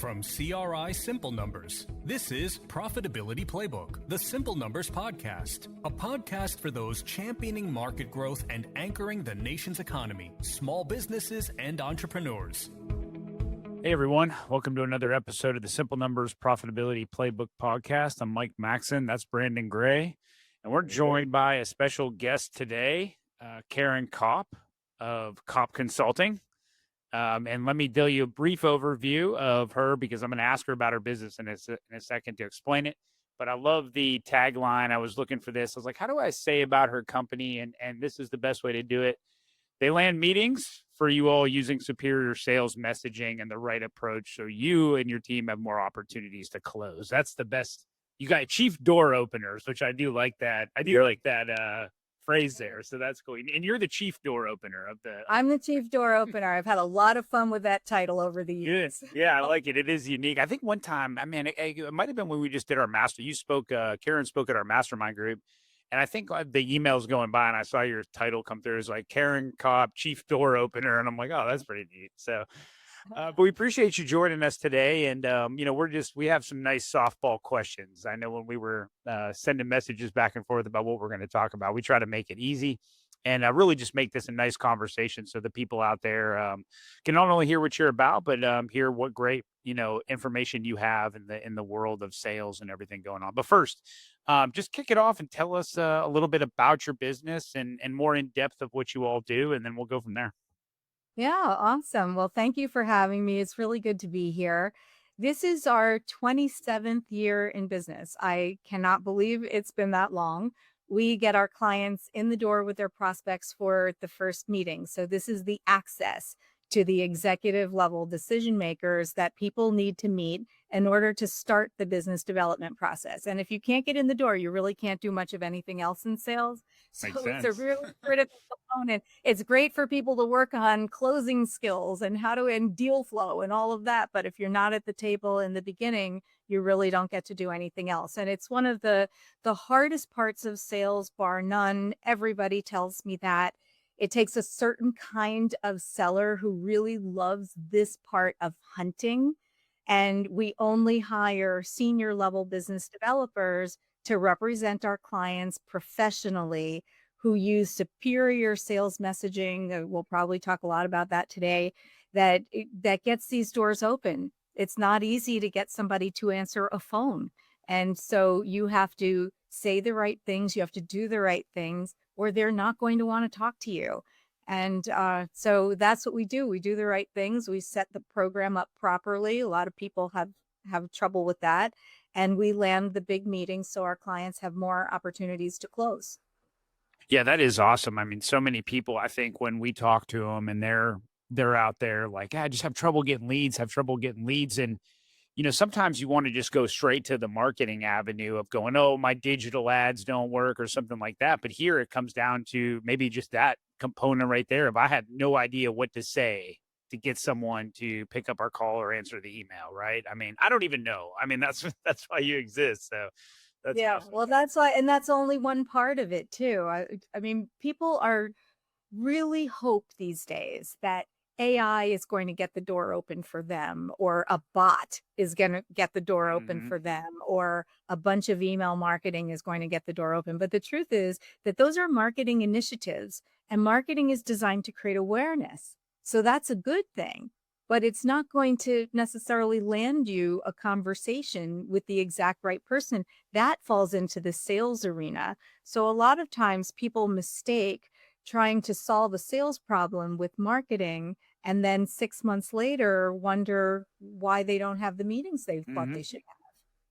From CRI Simple Numbers, this is Profitability Playbook, the Simple Numbers Podcast, a podcast for those championing market growth and anchoring the nation's economy, small businesses, and entrepreneurs. Hey everyone, welcome to another episode of the Simple Numbers Profitability Playbook Podcast. I'm Mike Maxon, that's Brandon Gray, and we're joined by a special guest today, Karen Kopp of Kopp Consulting. And let me tell you a brief overview of her because I'm going to ask her about her business in a second to explain it. But I love the tagline. I was looking for this. I was like, how do I say about her company? And this is the best way to do it. They land meetings for you all using superior sales messaging and the right approach so you and your team have more opportunities to close. That's the best. You got chief door openers, which I do like that. I do like that phrase there. So that's cool. And you're the chief door opener of the. I'm the chief door opener. I've had a lot of fun with that title over the years. Good. Yeah, I like it. It is unique. I think one time, it might have been when we just did our master. You spoke, Karen spoke at our mastermind group. And I think the emails going by and I saw your title come through. It's like Karen Kopp, chief door opener. And I'm like, oh, that's pretty neat. So, but we appreciate you joining us today. And, we have some nice softball questions. I know when we were sending messages back and forth about what we're going to talk about, we try to make it easy and really just make this a nice conversation so the people out there can not only hear what you're about, but hear what great, information you have in the world of sales and everything going on. But first, just kick it off and tell us a little bit about your business and more in depth of what you all do. And then we'll go from there. Yeah, awesome. Well, thank you for having me. It's really good to be here. This is our 27th year in business. I cannot believe it's been that long. We get our clients in the door with their prospects for the first meeting. So this is the access to the executive level decision makers that people need to meet in order to start the business development process. And if you can't get in the door, you really can't do much of anything else in sales. So it's a really critical component. It's great for people to work on closing skills and and deal flow and all of that. But if you're not at the table in the beginning, you really don't get to do anything else. And it's one of the hardest parts of sales, bar none. Everybody tells me that. It takes a certain kind of seller who really loves this part of hunting. And we only hire senior level business developers to represent our clients professionally who use superior sales messaging. We'll probably talk a lot about that today, that gets these doors open. It's not easy to get somebody to answer a phone. And so you have to say the right things. You have to do the right things, or they're not going to want to talk to you. And so that's what we do. We do the right things. We set the program up properly. A lot of people have trouble with that. And we land the big meetings so our clients have more opportunities to close. Yeah, that is awesome. I mean, so many people, I think when we talk to them and they're out there like, I just have trouble getting leads. And sometimes you want to just go straight to the marketing avenue of going, oh, my digital ads don't work or something like that. But here it comes down to maybe just that component right there. If I had no idea what to say to get someone to pick up our call or answer the email, right? I mean, I don't even know. I mean, that's why you exist. So that's awesome. Well, that's why, and that's only one part of it too. I mean, people are really hope these days that AI is going to get the door open for them, or a bot is going to get the door open for them, or a bunch of email marketing is going to get the door open. But the truth is that those are marketing initiatives, and marketing is designed to create awareness. So that's a good thing, but it's not going to necessarily land you a conversation with the exact right person. That falls into the sales arena. So a lot of times people mistake trying to solve a sales problem with marketing, and then 6 months later wonder why they don't have the meetings they thought they should have.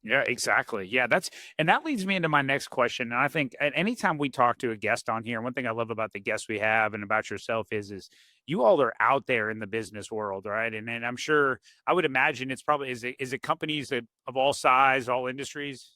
Yeah, exactly. Yeah, that leads me into my next question. And I think at any time we talk to a guest on here, one thing I love about the guests we have and about yourself is you all are out there in the business world, right? And I'm sure, I would imagine it's probably, is it companies of all size, all industries?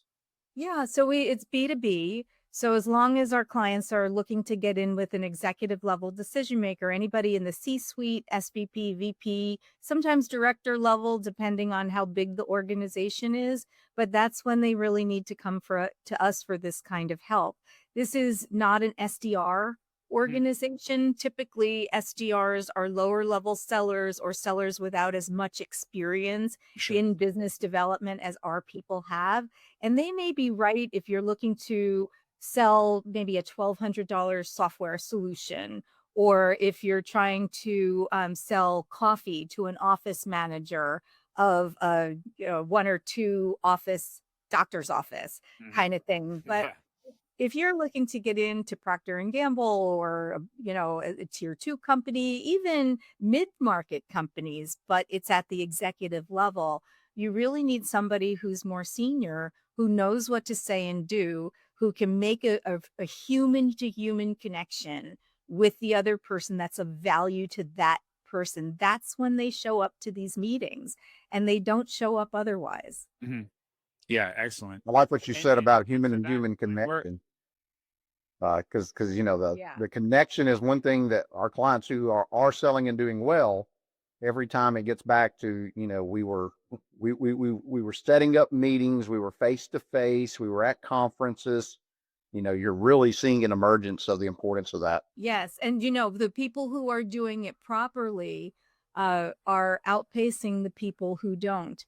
Yeah, so it's B2B. So as long as our clients are looking to get in with an executive level decision maker, anybody in the C-suite, SVP, VP, sometimes director level, depending on how big the organization is, but that's when they really need to come to us for this kind of help. This is not an SDR organization. Typically, SDRs are lower level sellers or sellers without as much experience Sure. in business development as our people have. And they may be right if you're looking to sell maybe a $1,200 software solution, or if you're trying to sell coffee to an office manager of a one or two office doctor's office Mhm. kind of thing. But Yeah. if you're looking to get into Procter and Gamble or a tier 2 company, even mid-market companies, but it's at the executive level, you really need somebody who's more senior, who knows what to say and do, who can make a human to human connection with the other person that's of value to that person. That's when they show up to these meetings, and they don't show up otherwise. Mhm. Yeah, excellent. I like what you said about And human so and that human we're connection. Because you know Yeah. the connection is one thing that our clients who are selling and doing well, every time it gets back to, we were setting up meetings, we were face to face, we were at conferences. You're really seeing an emergence of the importance of that. Yes, and the people who are doing it properly are outpacing the people who don't.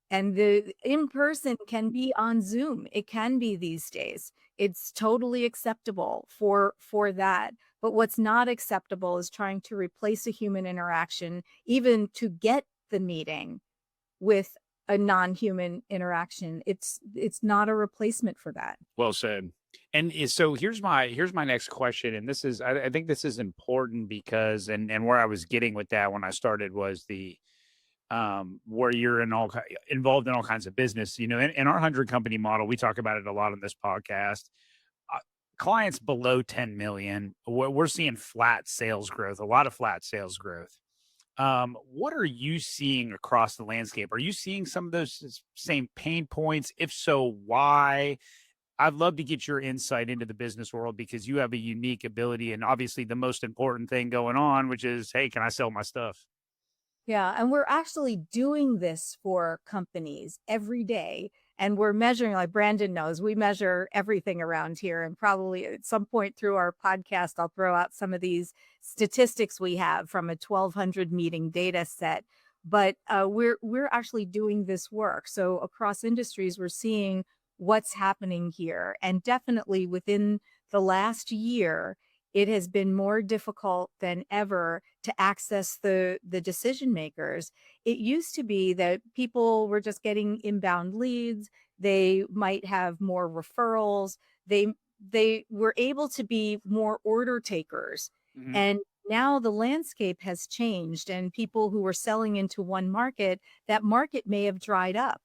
And the in person can be on Zoom. It can be these days. It's totally acceptable for that. But what's not acceptable is trying to replace a human interaction, even to get the meeting, with a non-human interaction. It's not a replacement for that. well said. And so here's my next question, and this is I think this is important because and where I was getting with that when I started was the where you're involved in all kinds of business. In our 100 company model, we talk about it a lot on this podcast. Uh, Clients below 10 million, we're seeing flat sales growth, a lot of flat sales growth. What are you seeing across the landscape? Are you seeing some of those same pain points? If so, why? I'd love to get your insight into the business world because you have a unique ability and obviously the most important thing going on, which is, hey, can I sell my stuff? Yeah, and we're actually doing this for companies every day. And we're measuring, like Brandon knows, we measure everything around here. And probably at some point through our podcast, I'll throw out some of these statistics we have from a 1,200 meeting data set. But we're actually doing this work. So across industries, we're seeing what's happening here. And definitely within the last year, it has been more difficult than ever to access the decision makers. It used to be that people were just getting inbound leads. They might have more referrals. They were able to be more order takers. Mhm. And now the landscape has changed, and people who were selling into one market, that market may have dried up.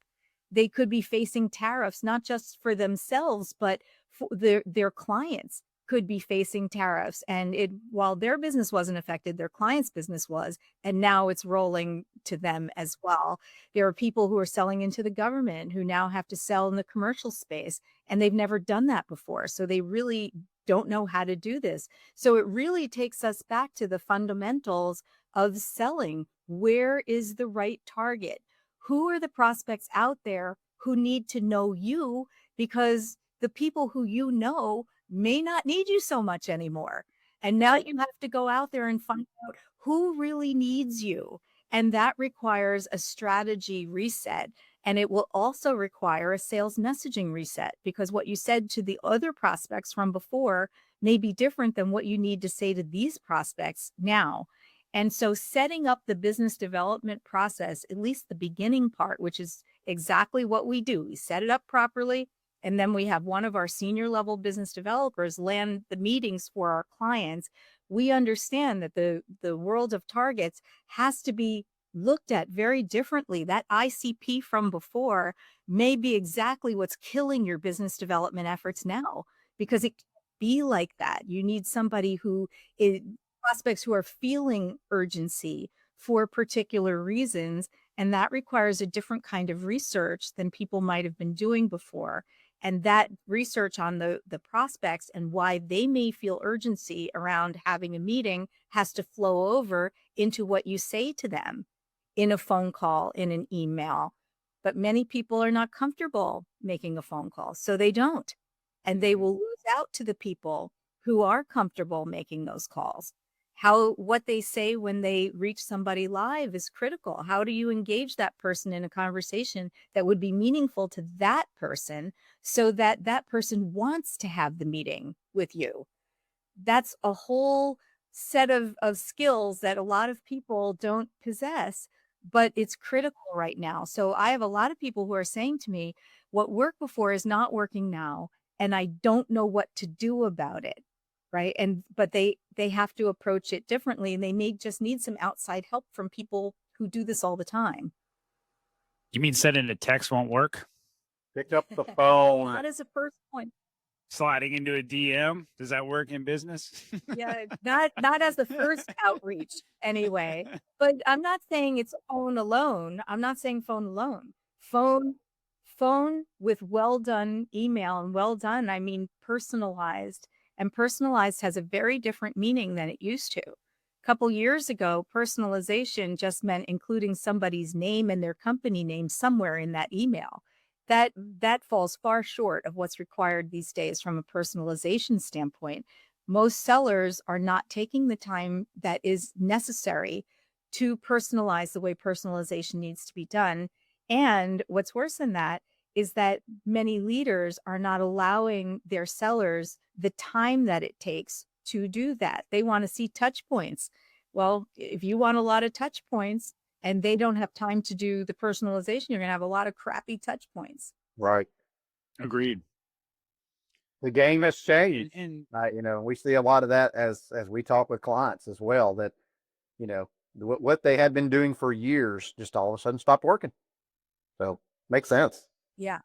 They could be facing tariffs, not just for themselves, but for their clients could be facing tariffs. And while their business wasn't affected, their client's business was, and now it's rolling to them as well. There are people who are selling into the government who now have to sell in the commercial space, and they've never done that before. So they really don't know how to do this. So it really takes us back to the fundamentals of selling. Where is the right target? Who are the prospects out there who need to know you? Because the people who may not need you so much anymore. And now you have to go out there and find out who really needs you. And that requires a strategy reset. And it will also require a sales messaging reset, because what you said to the other prospects from before may be different than what you need to say to these prospects now. And so setting up the business development process, at least the beginning part, which is exactly what we do, we set it up properly. And then we have one of our senior level business developers land the meetings for our clients. We understand that the world of targets has to be looked at very differently. That ICP from before may be exactly what's killing your business development efforts now, because it can't be like that. You need somebody who is prospects who are feeling urgency for particular reasons. And that requires a different kind of research than people might have been doing before. And that research on the prospects and why they may feel urgency around having a meeting has to flow over into what you say to them in a phone call, in an email. But many people are not comfortable making a phone call, so they don't. And they will lose out to the people who are comfortable making those calls. What they say when they reach somebody live is critical. How do you engage that person in a conversation that would be meaningful to that person so that that person wants to have the meeting with you? That's a whole set of skills that a lot of people don't possess, but it's critical right now. So I have a lot of people who are saying to me, what worked before is not working now, and I don't know what to do about it. Right. But they have to approach it differently, and they may just need some outside help from people who do this all the time. You mean sending a text won't work? Pick up the phone. That is a first point. Sliding into a DM, does that work in business? Yeah, not as the first outreach anyway. But I'm not saying it's phone alone. I'm not saying phone alone. Phone with well done email, and well done, I mean personalized. And personalized has a very different meaning than it used to. A couple years ago, personalization just meant including somebody's name and their company name somewhere in that email. That falls far short of what's required these days from a personalization standpoint. Most sellers are not taking the time that is necessary to personalize the way personalization needs to be done. And what's worse than that is that many leaders are not allowing their sellers the time that it takes to do that. They want to see touch points. Well, if you want a lot of touch points, and they don't have time to do the personalization, you're going to have a lot of crappy touch points. Right. Agreed. The game has changed. And We see a lot of that as we talk with clients as well, that, what they had been doing for years just all of a sudden stopped working. So makes sense. Yeah.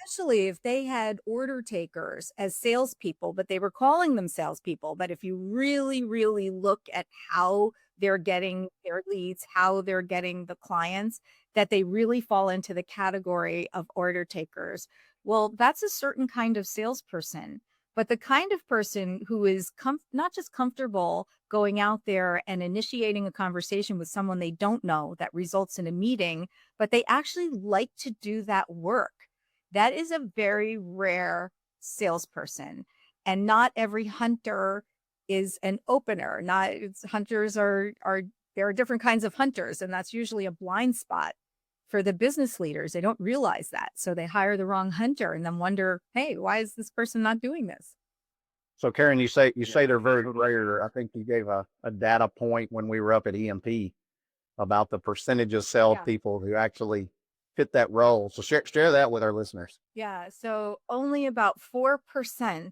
Especially if they had order takers as salespeople, but they were calling them salespeople. But if you really, really look at how they're getting their leads, how they're getting the clients, that they really fall into the category of order takers. Well, that's a certain kind of salesperson, but the kind of person who is not just comfortable going out there and initiating a conversation with someone they don't know that results in a meeting, but they actually like to do that work. That is a very rare salesperson, and not every hunter is an opener. Hunters are there are different kinds of hunters, and that's usually a blind spot for the business leaders. They don't realize that, so they hire the wrong hunter and then wonder, hey, why is this person not doing this? So Karen, you say they're very rare. I think you gave a data point when we were up at EMP about the percentage of salespeople who actually fit that role. So share that with our listeners. Yeah. So only about 4%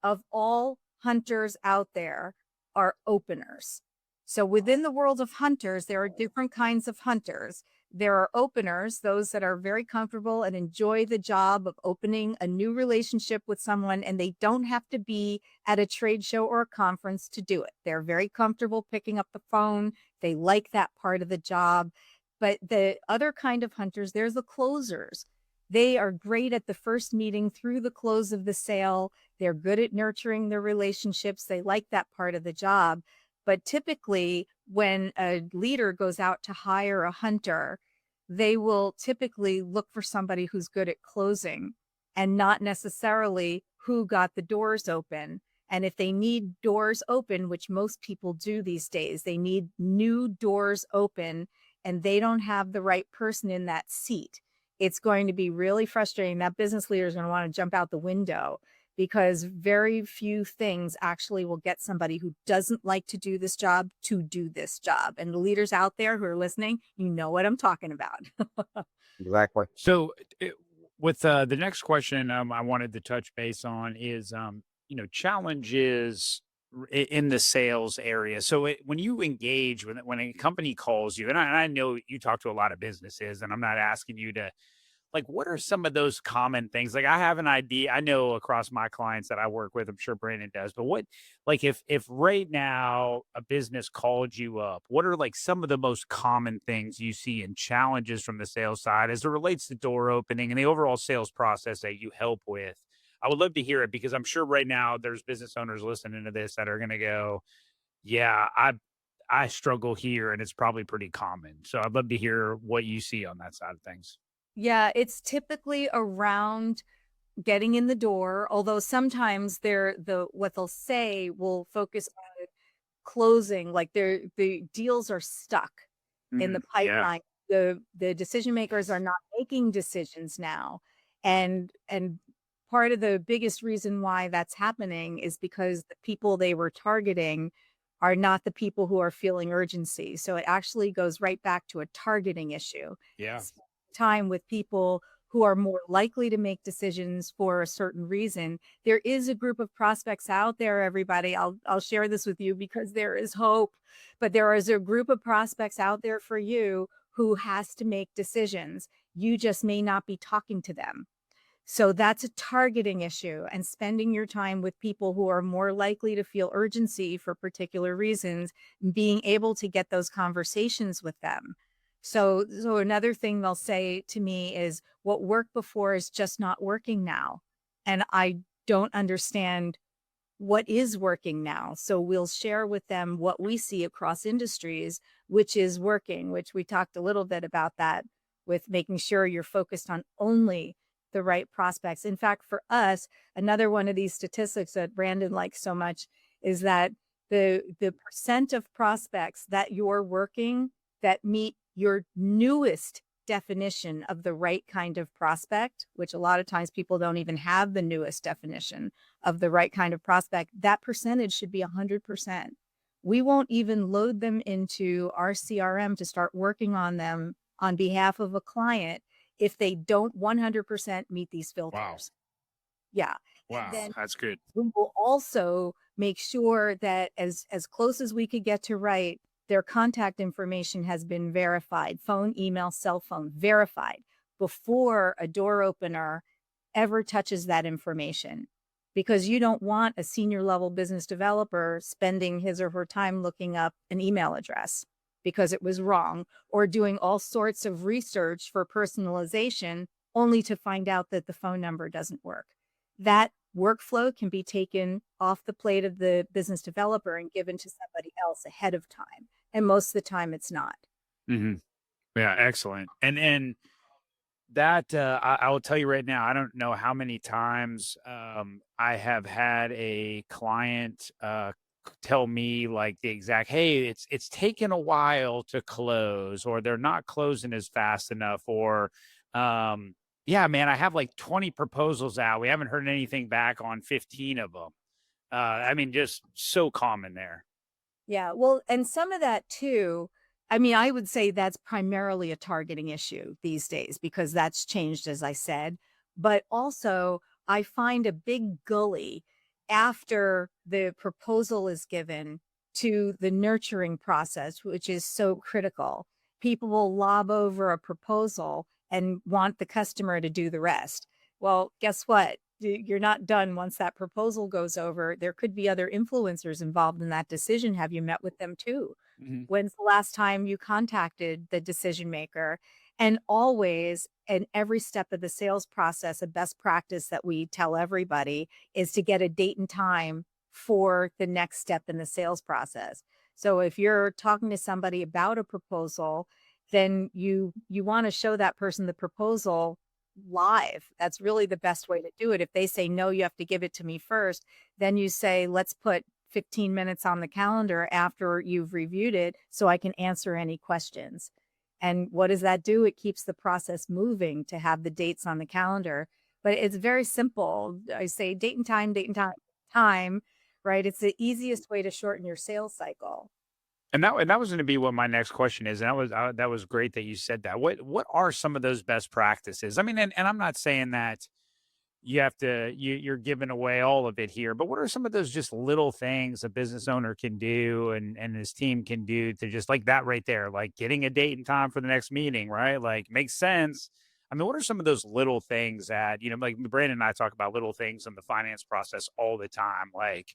of all hunters out there are openers. So within the world of hunters, there are different kinds of hunters. There are openers, those that are very comfortable and enjoy the job of opening a new relationship with someone, and they don't have to be at a trade show or a conference to do it. They're very comfortable picking up the phone. They like that part of the job. But the other kind of hunters, there's the closers. They are great at the first meeting through the close of the sale. They're good at nurturing their relationships. They like that part of the job. But typically, when a leader goes out to hire a hunter, they will typically look for somebody who's good at closing and not necessarily who got the doors open. And if they need doors open, which most people do these days, they need new doors open, and they don't have the right person in that seat. It's going to be really frustrating. That business leader is going to want to jump out the window, because very few things actually will get somebody who doesn't like to do this job to do this job. And the leaders out there who are listening, you know what I'm talking about. Exactly. So with the next question I wanted to touch base on is, challenges in the sales area. So when you engage, when a company calls you, and I know you talk to a lot of businesses, and I'm not asking you to, like, what are some of those common things? Like, I have an idea. I know across my clients that I work with, I'm sure Brandon does, but if right now a business called you up, what are like some of the most common things you see and challenges from the sales side as it relates to door opening and the overall sales process that you help with? I would love to hear it, because I'm sure right now there's business owners listening to this that are going to go, yeah, I struggle here, and it's probably pretty common. So I'd love to hear what you see on that side of things. Yeah, it's typically around getting in the door, although sometimes what they'll say will focus on closing, like the deals are stuck in the Yeah. pipeline. The decision makers are not making decisions now. And part of the biggest reason why that's happening is because the people they were targeting are not the people who are feeling urgency. So it actually goes right back to a targeting issue. Yeah. Spend time with people who are more likely to make decisions for a certain reason. There is a group of prospects out there, everybody. I'll share this with you because there is hope, but there is a group of prospects out there for you who has to make decisions. You just may not be talking to them. So that's a targeting issue, and spending your time with people who are more likely to feel urgency for particular reasons, being able to get those conversations with them. So another thing they'll say to me is, what worked before is just not working now. And I don't understand what is working now. So we'll share with them what we see across industries, which is working, which we talked a little bit about that, with making sure you're focused on only the right prospects. In fact, for us, another one of these statistics that Brandon likes so much is that the percent of prospects that you're working that meet your newest definition of the right kind of prospect, which a lot of times people don't even have the newest definition of the right kind of prospect, that percentage should be 100%. We won't even load them into our CRM to start working on them on behalf of a client if they don't 100% meet these filters. Wow. Yeah. Wow. And then That's good. we will also make sure that as close as we could get to right, their contact information has been verified, phone, email, cell phone, verified before a door opener ever touches that information. Because you don't want a senior level business developer spending his or her time looking up an email address because it was wrong, or doing all sorts of research for personalization only to find out that the phone number doesn't work. That workflow can be taken off the plate of the business developer and given to somebody else ahead of time. And most of the time it's not. Mm-hmm. Yeah, excellent. And that I will tell you right now, I don't know how many times I have had a client tell me like the exact, hey, it's taken a while to close, or they're not closing as fast enough, or yeah, man, I have like 20 proposals out. We haven't heard anything back on 15 of them. I mean, just so common there. Yeah, well, and some of that too, I mean, I would say that's primarily a targeting issue these days because that's changed, as I said. But also, I find a big gully after the proposal is given to the nurturing process, which is so critical. People will lob over a proposal and want the customer to do the rest. Well, guess what? You're not done once that proposal goes over. There could be other influencers involved in that decision. Have you met with them too? Mm-hmm. When's the last time you contacted the decision maker? And always, in every step of the sales process, a best practice that we tell everybody is to get a date and time for the next step in the sales process. So if you're talking to somebody about a proposal, then you want to show that person the proposal live. That's really the best way to do it. If they say, no, you have to give it to me first, then you say, let's put 15 minutes on the calendar after you've reviewed it so I can answer any questions. And what does that do? It keeps the process moving to have the dates on the calendar. But it's very simple. I say date and time, right? It's the easiest way to shorten your sales cycle. And that was going to be what my next question is. And that was great that you said that. What are some of those best practices? I mean, and I'm not saying that you have to you're giving away all of it here, but what are some of those just little things a business owner can do and his team can do to just like that right there, like getting a date and time for the next meeting, right? Like makes sense. I mean, what are some of those little things that, like Brandon and I talk about little things in the finance process all the time, like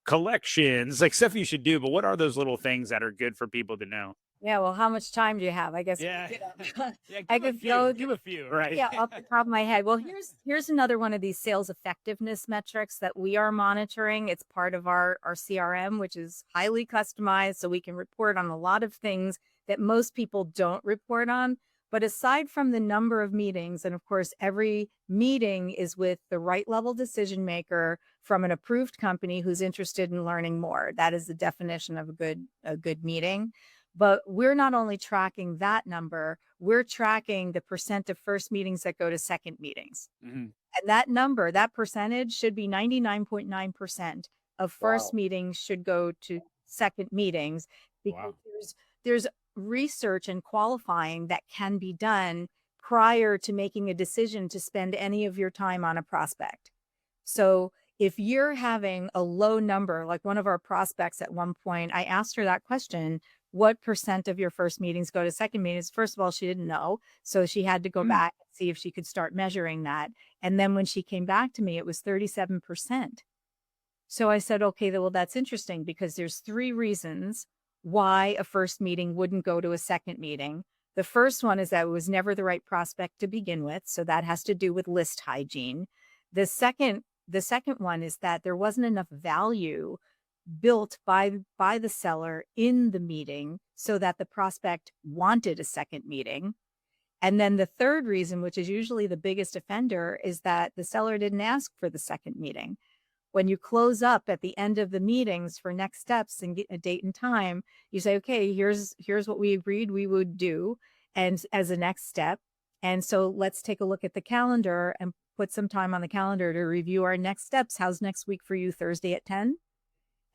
collections, like stuff you should do, but what are those little things that are good for people to know? Yeah, well, how much time do you have? I guess Yeah. Yeah, I give a could few, go. give a few, right? Yeah, off the top of my head. Well, here's another one of these sales effectiveness metrics that we are monitoring. It's part of our CRM, which is highly customized, so we can report on a lot of things that most people don't report on. But aside from the number of meetings, and of course, every meeting is with the right level decision maker from an approved company who's interested in learning more. That is the definition of a good meeting. But we're not only tracking that number, we're tracking the percent of first meetings that go to second meetings. Mhm. And that number, that percentage should be 99.9% of first Wow. meetings should go to second meetings, because Wow. there's research and qualifying that can be done prior to making a decision to spend any of your time on a prospect. So if you're having a low number, like one of our prospects at one point, I asked her that question, what percent of your first meetings go to second meetings? First of all, she didn't know. So she had to go Mm. back and see if she could start measuring that. And then when she came back to me, it was 37%. So I said, okay, well, that's interesting, because there's 3 reasons why a first meeting wouldn't go to a second meeting. The first one is that it was never the right prospect to begin with. So that has to do with list hygiene. The second one is that there wasn't enough value built by the seller in the meeting so that the prospect wanted a second meeting. And then the third reason, which is usually the biggest offender, is that the seller didn't ask for the second meeting. When you close up at the end of the meetings for next steps and get a date and time, you say, okay, here's what we agreed we would do, and as a next step. And so let's take a look at the calendar and put some time on the calendar to review our next steps. How's next week for you? Thursday at 10?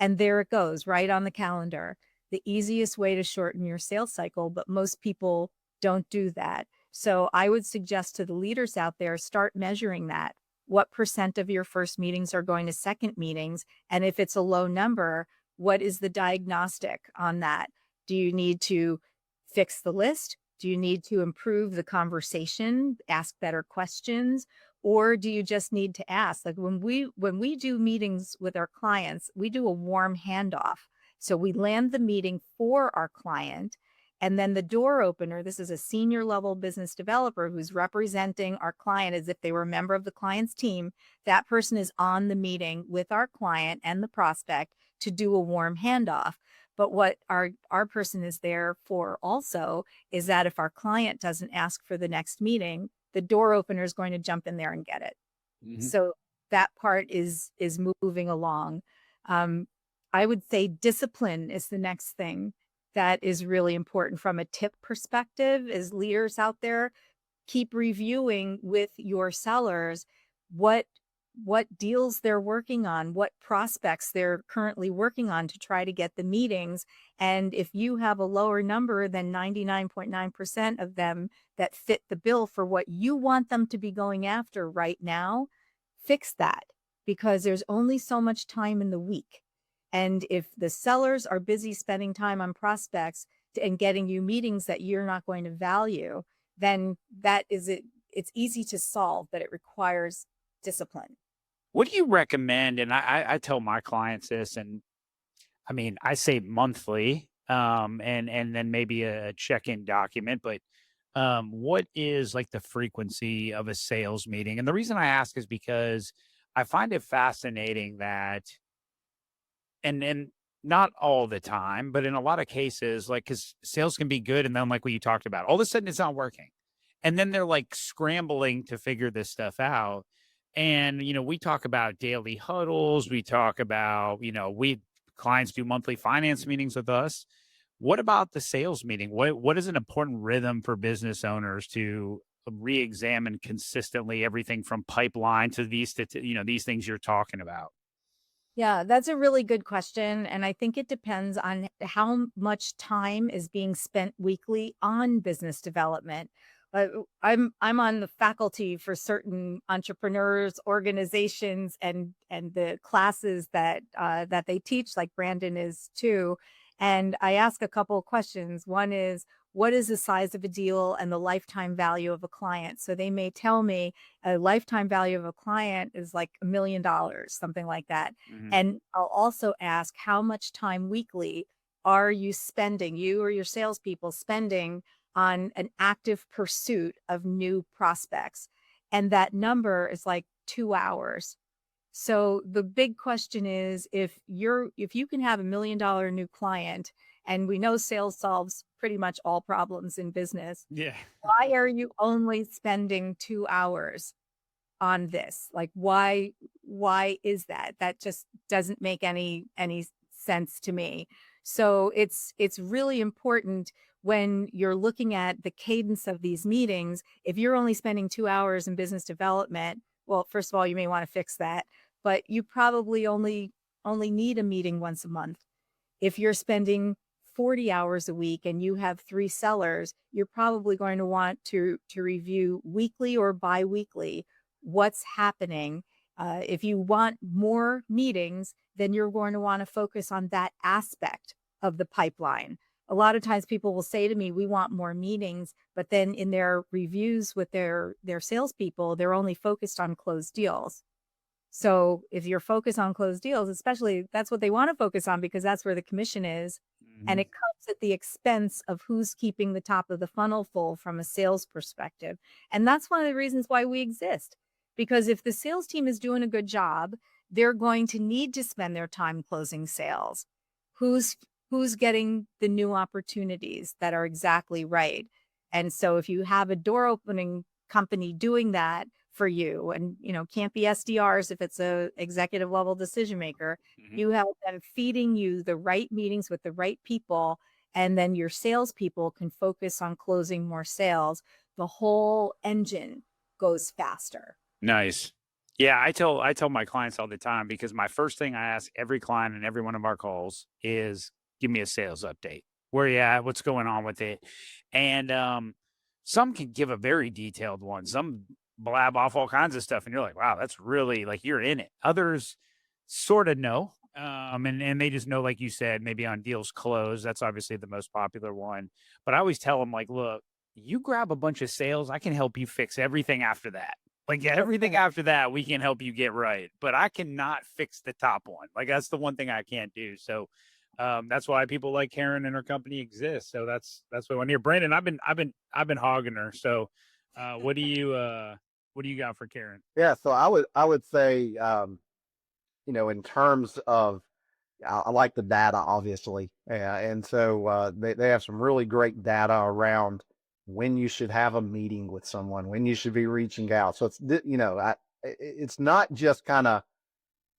And there it goes, right on the calendar. The easiest way to shorten your sales cycle, but most people don't do that. So I would suggest to the leaders out there, start measuring that. What percent of your first meetings are going to second meetings? And if it's a low number, what is the diagnostic on that? Do you need to fix the list? Do you need to improve the conversation, ask better questions? Or do you just need to ask? Like when we do meetings with our clients, we do a warm handoff. So we land the meeting for our client, and then the door opener, this is a senior level business developer who's representing our client as if they were a member of the client's team. That person is on the meeting with our client and the prospect to do a warm handoff. But what our person is there for also is that if our client doesn't ask for the next meeting, the door opener is going to jump in there and get it. Mhm. So that part is moving along. I would say discipline is the next thing that is really important from a tip perspective. As leaders out there, keep reviewing with your sellers what deals they're working on, what prospects they're currently working on to try to get the meetings. And if you have a lower number than 99.9% of them that fit the bill for what you want them to be going after right now, fix that, because there's only so much time in the week. And if the sellers are busy spending time on prospects and getting you meetings that you're not going to value, then that is it. It's easy to solve, but it requires discipline. What do you recommend? And I tell my clients this, and I mean, I say monthly, and then maybe a check-in document, but what is like the frequency of a sales meeting? And the reason I ask is because I find it fascinating that, and not all the time, but in a lot of cases, like, because sales can be good, and then like what you talked about, all of a sudden it's not working. And then they're like scrambling to figure this stuff out. And, we talk about daily huddles. We talk about, we clients do monthly finance meetings with us. What about the sales meeting? What is an important rhythm for business owners to re-examine consistently, everything from pipeline to these things you're talking about? Yeah, that's a really good question. And I think it depends on how much time is being spent weekly on business development. I'm on the faculty for certain entrepreneurs, organizations, and the classes that they teach, like Brandon is too. And I ask a couple of questions. One is, what is the size of a deal and the lifetime value of a client? So they may tell me a lifetime value of a client is like $1 million, something like that. Mhm. And I'll also ask, how much time weekly are you spending, you or your salespeople spending on an active pursuit of new prospects? And that number is like 2 hours. So the big question is, if you can have $1 million new client And we know sales solves pretty much all problems in business. Yeah. Why are you only spending 2 hours on this? Like, why is that? That just doesn't make any sense to me. So it's really important when you're looking at the cadence of these meetings. If you're only spending 2 hours in business development, well, first of all, you may want to fix that, but you probably only need a meeting once a month. If you're spending 40 hours a week and you have 3 sellers, you're probably going to want to review weekly or biweekly what's happening. If you want more meetings, then you're going to want to focus on that aspect of the pipeline. A lot of times people will say to me, we want more meetings, but then in their reviews with their salespeople, they're only focused on closed deals. So if you're focused on closed deals, especially, that's what they want to focus on because that's where the commission is. And it comes at the expense of who's keeping the top of the funnel full from a sales perspective. And that's one of the reasons why we exist. Because if the sales team is doing a good job, they're going to need to spend their time closing sales. Who's getting the new opportunities that are exactly right? And so if you have a door opening company doing that for you, and can't be SDRs if it's a executive level decision maker, you have them feeding you the right meetings with the right people, and then your salespeople can focus on closing more sales. The whole engine goes faster. Nice. Yeah, I tell my clients all the time, because my first thing I ask every client in every one of our calls is, give me a sales update. Where you at? What's going on with it? And some can give a very detailed one. Some blab off all kinds of stuff, and you're like, wow, that's really, like, you're in it. Others sort of know, and they just know, like you said, maybe on deals closed. That's obviously the most popular one. But I always tell them, like, look, you grab a bunch of sales, I can help you fix everything after that. Like, everything after that, we can help you get right. But I cannot fix the top one. Like, that's the one thing I can't do. So that's why people like Karen and her company exist. So that's what I want to hear. Brandon, I've been hogging her. So what do you got for Karen? Yeah, so I would say, in terms of, I like the data, obviously, and so they have some really great data around when you should have a meeting with someone, when you should be reaching out. So it's not just kind of,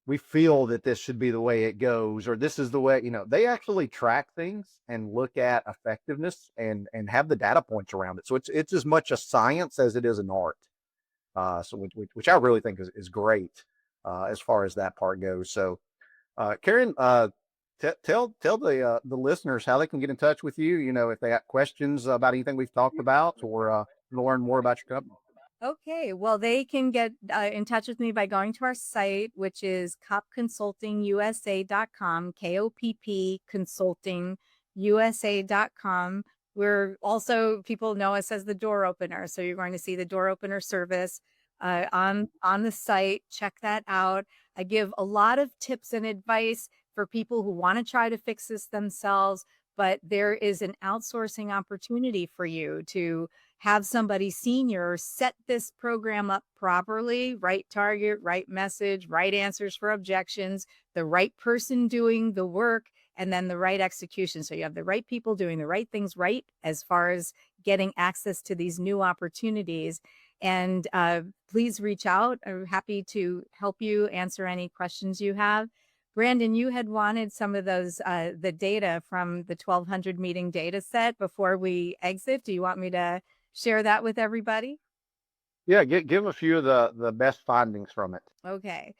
we feel that this should be the way it goes, or this is the way. They actually track things and look at effectiveness and have the data points around it. So it's as much a science as it is an art. So which I really think is great as far as that part goes. So Karen, tell the listeners how they can get in touch with you, if they have questions about anything we've talked about, or learn more about your company. Okay, well, they can get in touch with me by going to our site, which is koppconsultingusa.com, KOPP consultingusa.com. We're also, people know us as the door opener. So you're going to see the door opener service on the site. Check that out. I give a lot of tips and advice for people who want to try to fix this themselves, but there is an outsourcing opportunity for you to have somebody senior set this program up properly, right target, right message, right answers for objections, the right person doing the work, and then the right execution. So you have the right people doing the right things right as far as getting access to these new opportunities. And please reach out. I'm happy to help you answer any questions you have. Brandon, you had wanted some of those, the data from the 1200 meeting data set before we exit. Do you want me to share that with everybody? Yeah, give a few of the best findings from it. Okay.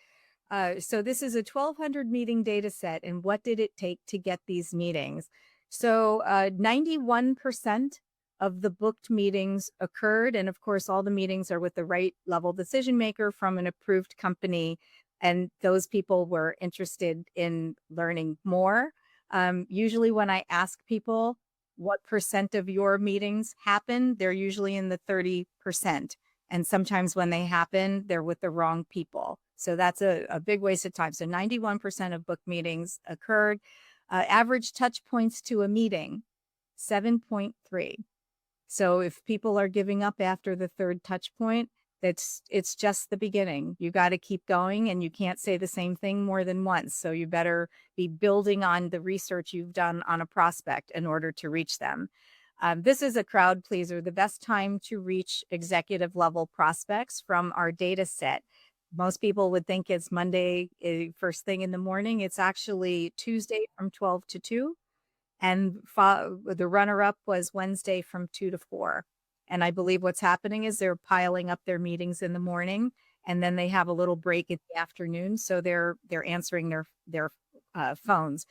So this is a 1200 meeting data set, and what did it take to get these meetings? So 91% of the booked meetings occurred. And of course, all the meetings are with the right level decision maker from an approved company. And those people were interested in learning more. Usually when I ask people what percent of your meetings happen, they're usually in the 30%. And sometimes when they happen, they're with the wrong people. So that's a big waste of time. So 91% of book meetings occurred. Average touch points to a meeting, 7.3. So if people are giving up after the third touch point, It's just the beginning. You got to keep going, and you can't say the same thing more than once. So you better be building on the research you've done on a prospect in order to reach them. This is a crowd pleaser. The best time to reach executive level prospects from our data set. Most people would think it's Monday, first thing in the morning. It's actually Tuesday from 12 to 2. And the runner up was Wednesday from 2 to 4. And I believe what's happening is they're piling up their meetings in the morning, and then they have a little break in the afternoon. So they're answering their phones.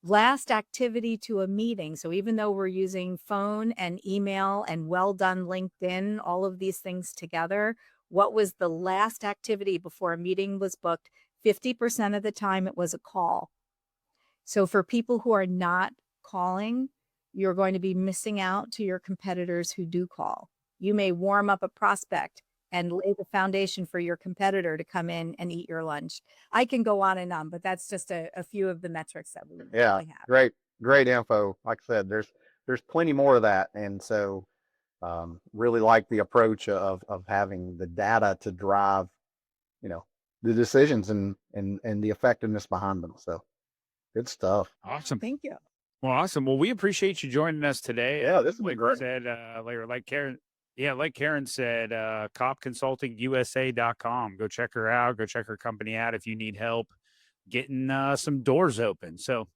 Last activity to a meeting. So even though we're using phone and email and well done LinkedIn, all of these things together, what was the last activity before a meeting was booked? 50% of the time it was a call. So for people who are not calling, you're going to be missing out to your competitors who do call. You may warm up a prospect and lay the foundation for your competitor to come in and eat your lunch. I can go on and on, but that's just a few of the metrics that we really have. Great info. Like I said, there's plenty more of that. And so really like the approach of having the data to drive, the decisions and the effectiveness behind them. So good stuff. Awesome. Thank you. Well, awesome. Well, we appreciate you joining us today. Yeah, this is great. Like Karen said, copconsultingusa.com. Go check her out. Go check her company out if you need help getting some doors open. So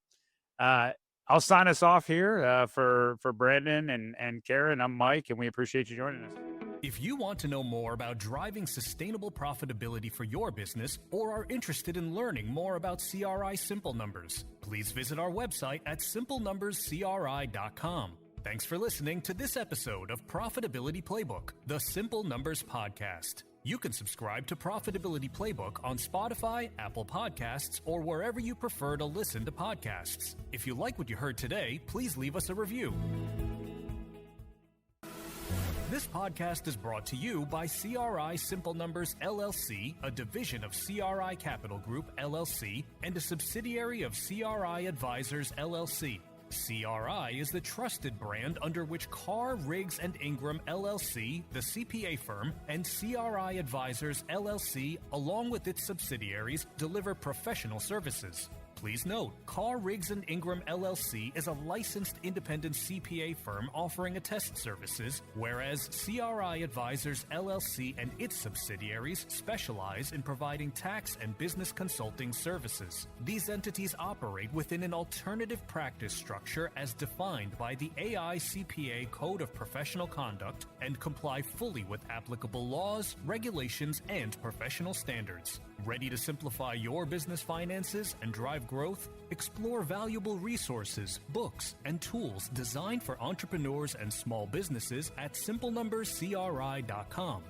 I'll sign us off here for Brandon and Karen. I'm Mike, and we appreciate you joining us. If you want to know more about driving sustainable profitability for your business or are interested in learning more about CRI Simple Numbers, please visit our website at simplenumberscri.com. Thanks for listening to this episode of Profitability Playbook, the Simple Numbers Podcast. You can subscribe to Profitability Playbook on Spotify, Apple Podcasts, or wherever you prefer to listen to podcasts. If you like what you heard today, please leave us a review. This podcast is brought to you by CRI Simple Numbers LLC, a division of CRI Capital Group LLC, and a subsidiary of CRI Advisors LLC. CRI is the trusted brand under which Carr, Riggs & Ingram LLC, the CPA firm, and CRI Advisors LLC, along with its subsidiaries, deliver professional services. Please note, Carr, Riggs & Ingram LLC is a licensed independent CPA firm offering attest services, whereas CRI Advisors LLC and its subsidiaries specialize in providing tax and business consulting services. These entities operate within an alternative practice structure as defined by the AICPA Code of Professional Conduct and comply fully with applicable laws, regulations, and professional standards. Ready to simplify your business finances and drive growth? Explore valuable resources, books, and tools designed for entrepreneurs and small businesses at simplenumberscri.com.